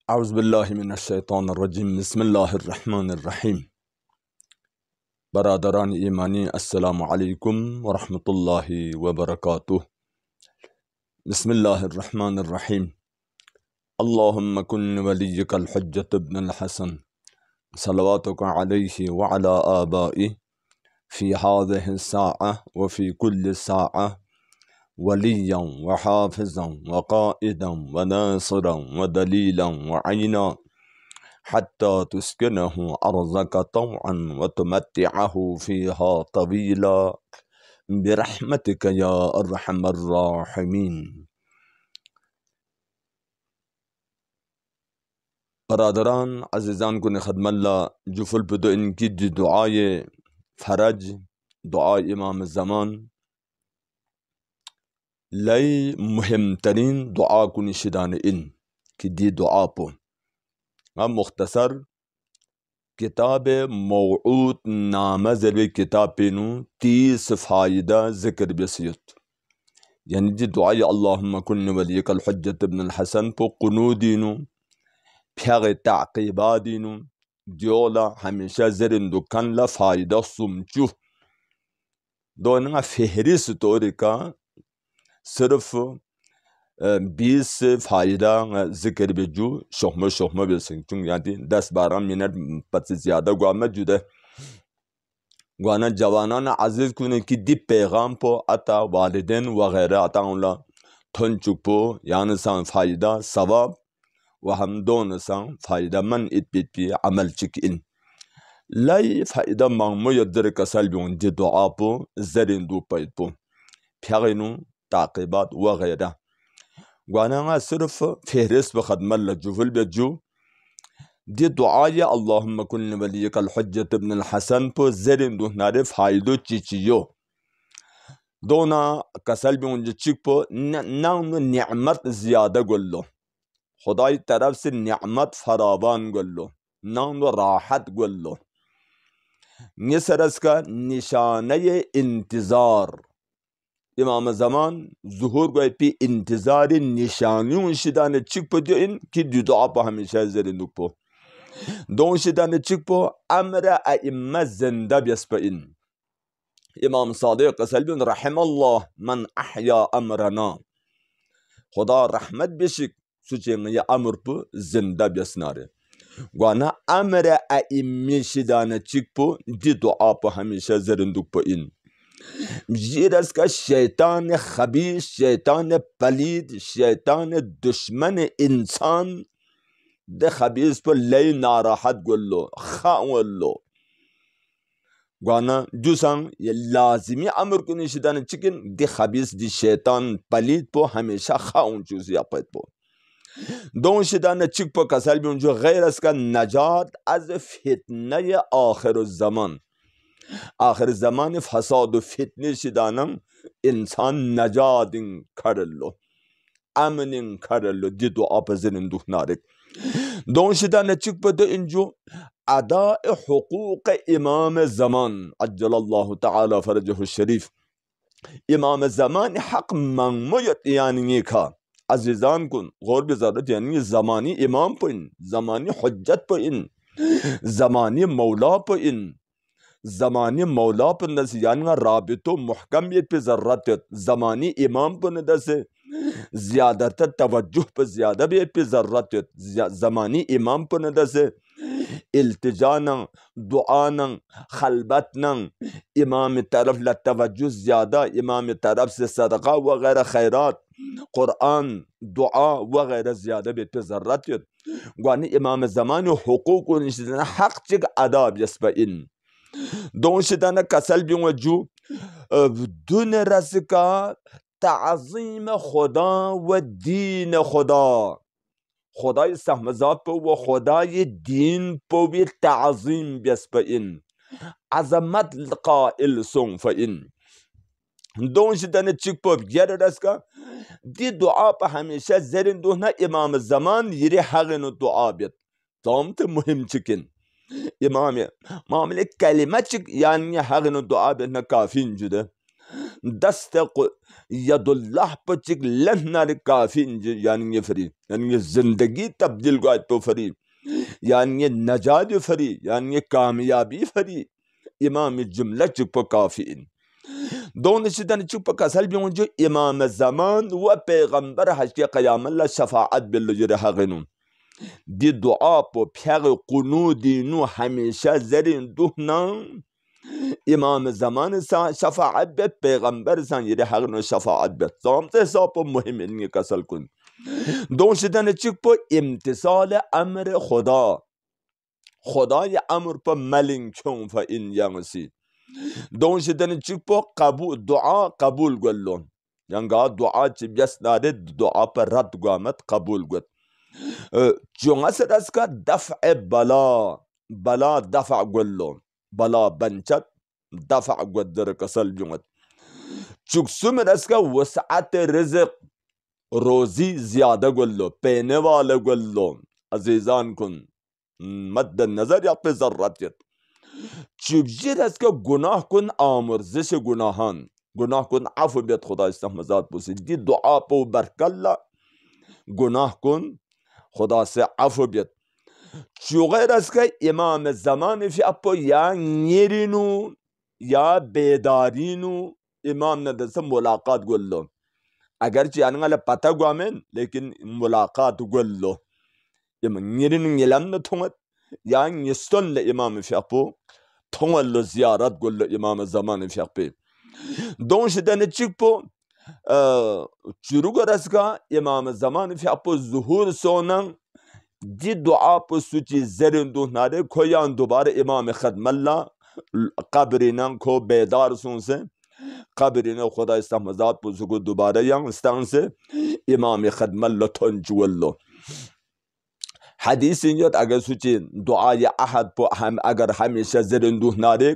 أعوذ بالله من الشیطان الرجیم بسم الله الرحمن الرحیم. برادران ایمانی السلام علیکم ورحمۃ اللہ وبرکاتہ. بسم الله الرحمن الرحیم. اللهم كن وليك الحجة ابن الحسن صلواتك عليه وعلى آبائه في هذه الساعة وفي كل ساعة وليا وحافظا وقائدا وناصرا ودليلا وعينا حتى تسكنه أرضك طوعا وتمتعه فيها طويلا برحمتك يا أرحم الراحمين. برادران عزیزان کو خدم اللہ جفل بدو ان کی دعائے فرج دعائے امام زمان لئی مهم ترین دعا کو نشدان ان کی دی دعا پو مختصر کتاب موعود نامہ ذریعہ کتاب پینو 30 فائدہ ذکر بسیت یعنی جی دعائی اللہم کن ولیک الحجت ابن الحسن پو قنودینو پھیغ تعقیبادینو دیولا ہمیشہ زرندو کن لا فائدہ سمچو دونگا فہرس طوری کا صرف 20 فائدہ ذکر بجو شہمہ بسنگ چونکہ یعنی 10-12 منٹ پت سے زیادہ گوانا جدہ گوانا جوانان عزیز کنے کی دی پیغام پو عطا والدین وغیرہ عطا اللہ تھن چپو یعنی سان فائدہ ثواب و ہم دون سان فائدہ من اتپیت پی عمل چک ان لائی فائدہ مانگمو یدر کسل بیون دی دعا پو زرین دو پید پو پھیغینو تعقیبات وغیرہ گوانا صرف فہرست بخدم اللہ جفل بجو دی دعای اللہم کن ولیک الحجت ابن الحسن پو زرین دو نارے فائدو چیچیو دونا کسل بھی انجا چک پو نام نعمت زیادہ گلو خدای طرف سے نعمت فراوان گلو نام راحت گلو نسرس کا نشانہ انتظار امام زمان ظہور گوئے پی انتظار نشانیوں شدان چک پو جو ان کی دی دعا پا ہمیشہ زرندو پو دون شدان چک پو امر ائمہ زندہ بیس پا ان امام صادق سلبین رحم اللہ من احیا امرنا خدا رحمت بشک سوچے میں یہ امر پو زندہ بیس نارے گوانا امر ائمہ شدان چک پو دی دعا پا ہمیشہ زرندو پو ان جیرس کا شیطان خبیث شیطان پلید شیطان دشمن انسان دے خبیث پر لئی ناراحت گلو خاولو گوانا جو سانگ یہ لازمی امر کو نشدان چکن دی خبیث دی شیطان پلید پو ہمیشہ خاون چوزی اپیت پو دون شدان چک پو کسل بھی انجو غیر اس کا نجات از فتنہ آخر الزمان آخر زمان فساد و فتنی شدانم انسان نجات کرلو امن کرلو دی دعا پا زرندو نارک دون شدان چک پا دو انجو اداء حقوق امام زمان عجل اللہ تعالی فرجہ الشریف امام زمان حق منمویت یعنی کھا عزیزان کن غور بزارت یعنی زمانی امام پا ان زمانی حجت پا ان زمانی مولا پا ان زمانی مولا پر نسی یعنی رابطو محکمیت پر ضرورت زمانی امام پر ندسے زیادہ تر توجہ پر زیادہ بھی پر ضرورت زمانی امام پر ندسے التجانا دعانا خلبتنا امام طرف لتوجہ زیادہ امام طرف سے صدقہ وغیرہ خیرات قرآن دعا وغیرہ زیادہ بھی پر ضرورت گوانی امام زمانی حقوق و نشدنا حق چک عذاب جسپا ان دون شدانہ کسل بھی وجو دون رس کا تعظیم خدا و دین خدا خدای سہمزاد پو و خدای دین پو بھی تعظیم بیس پا ان عظمت قائل سن فا ان دون شدانہ چک پو گر رس کا دی دعا پا ہمیشہ زرین دونا امام زمان یری حغن دعا بیت تومت مهم چکن امام معاملے کلمہ چک یعنی حغن دعا بیتنا کافین جدہ دست ید اللہ پا چک لہنار کافی یعنی فری یعنی زندگی تبدیل گوائد پا فری یعنی نجات فری یعنی کامیابی فری امام جملہ چک پا کافی دون شدن چک پا کسل بیون جو امام زمان و پیغمبر حشی قیام اللہ شفاعت باللجر حقنون دی دعا پا پیغ قنودی نو ہمیشہ زرین دوہنا امام زمان سان شفاعت بیت پیغمبر سان یہ حق نو شفاعت بیت سامتے سا پا مهم انگی کسل کن دون شدن چک پا امتصال امر خدا یا امر پا ملنگ چون فا ان یانسی دون شدن چک پا دعا قبول گلون یعنگا دعا چی بیس ناره دعا پا رد گوامت قبول گل چون اصد از که دفع بلا دفع گلون بلا بنچت دفع گدر کسل بیومد چک سمر اس کا وسعت رزق روزی زیادہ گلو پینے والے گلو عزیزان کن مد نظر یا پہ ذراتیت چک جیر اس کا گناہ کن آمرزش گناہ کن عفو بیت خدا استحمزات پوسی دی دعا پو برکاللہ گناہ کن خدا سے عفو بیت چغیر اس کا امام زمان فی اپو یا نیرینو یا بیدارینو امام ندرسا ملاقات گلو اگرچہ انگل پتہ گوامن لیکن ملاقات گلو نیرینو نیلم نتونت یا نیستن لامام فی اپو تونل زیارت گلو امام زمان فی اپی دون شدن چک پو چروگر اس کا امام زمان فی اپو ظہور سونن دی دعا پو سوچی زرین دو نارے کھویان دوبارہ امام خدم اللہ قبرینن کو بیدار سون سے قبرینن خدا استحمزات پو سکو دوبارہ یان استان سے امام خدم اللہ تھنچو اللہ حدیث انجت اگر سوچی دعای احد پو اگر ہمیشہ زرین دو نارے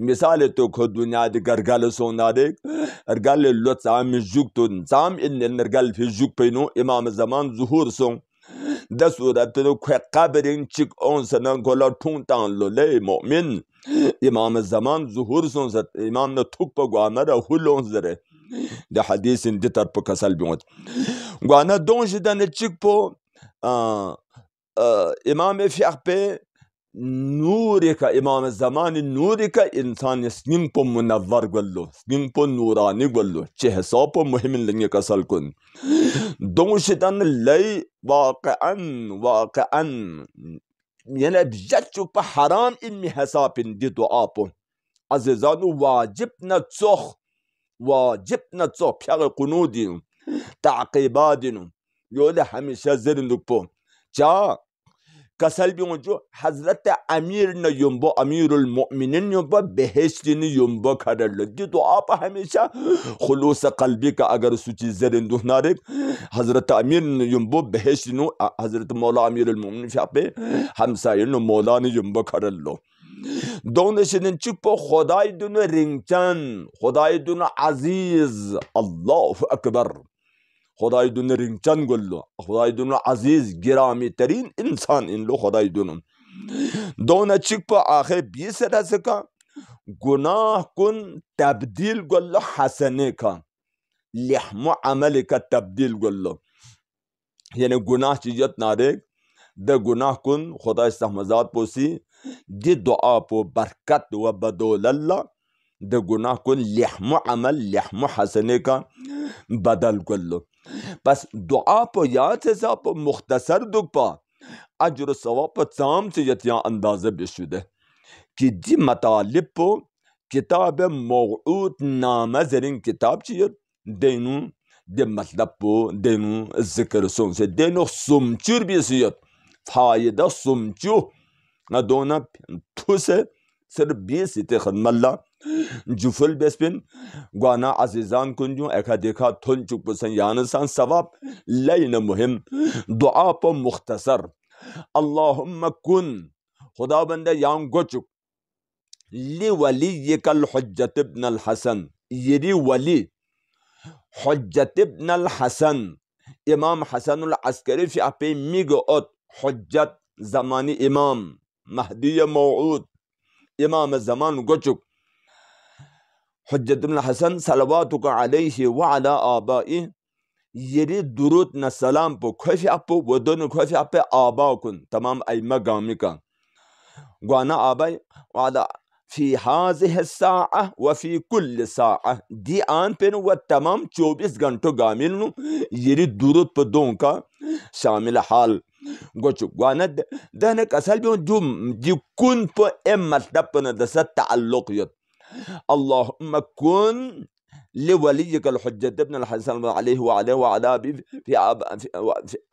مثال تو کھو دنیا دی گرگل سون نارے ارگل لوت سامی جوک تو سام ان ارگل فی جوک پینو امام زمان ظہور سون دا صورت نو کوئی قبرین چک اون سنن گولا ٹھونتان لو لے مومن امام زمان ظہور سن ست امام نا تھک پا گوانا را ہلون زرے دا حدیث ان دی تر پا کسل بیوت گوانا دون شدن چک پو امام فیق پہ نوری کا امام زمان نوری کا انسان سنین پو منور گلو سنین پو نورانی گلو چہ سو پو مہمن لنگی کسل کن دون شدن لئی واقعاً یعنی بجد چک پا حرام امی حساب دی دعا پو عزیزانو واجب نہ پیغ قنودینو تعقیبادینو یولی ہمیشہ زرندو پو چاہ کسل بیون جو حضرت امیر نہ یمبو امیر المؤمنین یمبو بہشتی نہ یمبو کھڑر لگی تو آپ ہمیشہ خلوص قلبی کا اگر سوچی زرین دہنارے حضرت امیر نہ یمبو بہشتی نہ حضرت مولا امیر المؤمنین فی اپے ہمسائن نہ مولا نہ یمبو کھڑر لو دون شدن چپو خدای دون رنگچن خدای دون عزیز اللہ اکبر خدای دون رنگچن گلو خدای دون عزیز گرامی ترین انسان ان لو خدای دون چک پا آخر 20 رسے کا گناہ کن تبدیل گلو حسنے کا لحم عمل کا تبدیل گلو یعنی گناہ چیزت نارک دا گناہ کن خدا استحمزات پوسی دی دعا پو برکت و بدول اللہ دا گناہ کن لحم عمل لحم حسنے کا بدل گلو پس دعا پو یاد سے پا مختصر دک پا اجر ثواب پا تام سے یتیاں اندازہ بشودے کہ دی مطالب پو کتاب موعود نامہ زرین کتاب چیئر دینو دی مطلب پو دینو ذکر سون سے دینو سمچور بھی سیت فائدہ سمچو دونا تو سے صرف 20 تے خدم اللہ جفل بیسپن گوانا عزیزان کنجوں ایکا دیکھا تھن چک پسن یانسان ثواب لین مہم دعا پا مختصر اللہم کن خدا بندہ یان گو چک لی ولیک الحجت ابن الحسن یری ولی حجت ابن الحسن امام حسن العسکری فی اپی میگو ات حجت زمانی امام مہدی موعود امام زمان گو چک حجت ابن الحسن صلواتک علیہ وعلی آبائی یری درود نہ سلام پو کھوفی اپو ودون کھوفی اپے آبا کن تمام ایمہ گامی کا گوانا آبائی وعلا فی هذه الساعة وفی کل ساعة دی آن پین و تمام 24 گھنٹوں گامل نو یری درود پو دون کا شامل حال گوچو گوانا دہنے کسل بیون جو دی کن پو ام مطلب پو ندسا تعلق یت اللہم کن لولیک الحجت ابن الحسن علیہ وعلا فی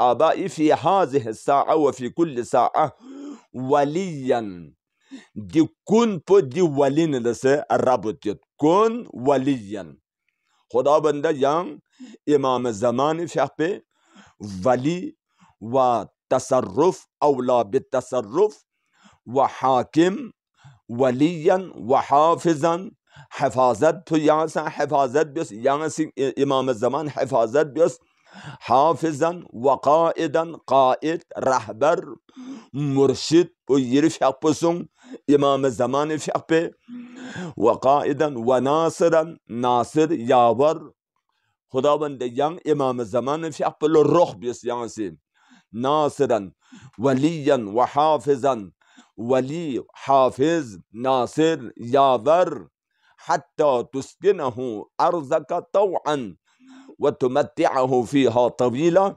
آبائی فی هذه الساعة وفی کل ساعة ولیا دی کن پو دی ولین دسے رابط یت کن ولیا خدا بندہ یان امام زمان فیح پہ ولی و تصرف اولا بالتصرف و حاکم ولیا و حافظا حفاظت تو یہاں سے حفاظت بیس یہاں سے امام زمان حفاظت بیس حافظا و قائدا قائد رہبر مرشد و یرفع پسنگ امام زمان فیح پہ و قائدا و ناصرا ناصر یاور خدا بند یان امام زمان فیح پہ رخ بیس یہاں سے ناصرا ولیا و حافظا ولی حافظ ناصر یاور حتی تسکنہ ارضک طوعا وتمتعہ فیہا طویلا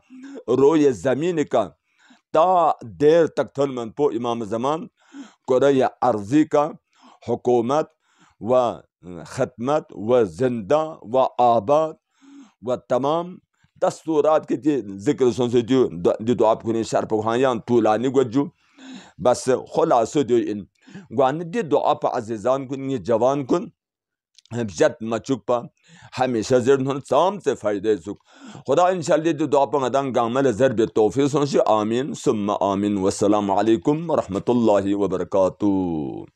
روی زمین کا تا دیر تک تھلمن پو امام زمان کرے ارضی کا حکومت و خدمت و زندہ و آباد و تمام دستورات کی ذکر سن سے جو دعا کنی شرپ خانیان طولانی گوجو بس خلاصو دیو ان گوانی دی دعا پا عزیزان کن یہ جوان کن جت مچوک پا ہمیشہ زرن ہن سام سے فائدے سک خدا انشاءاللہ دی دعا پا غدان گامل ضرب توفیق سنشی آمین ثم آمین والسلام علیکم ورحمت اللہ وبرکاتہ.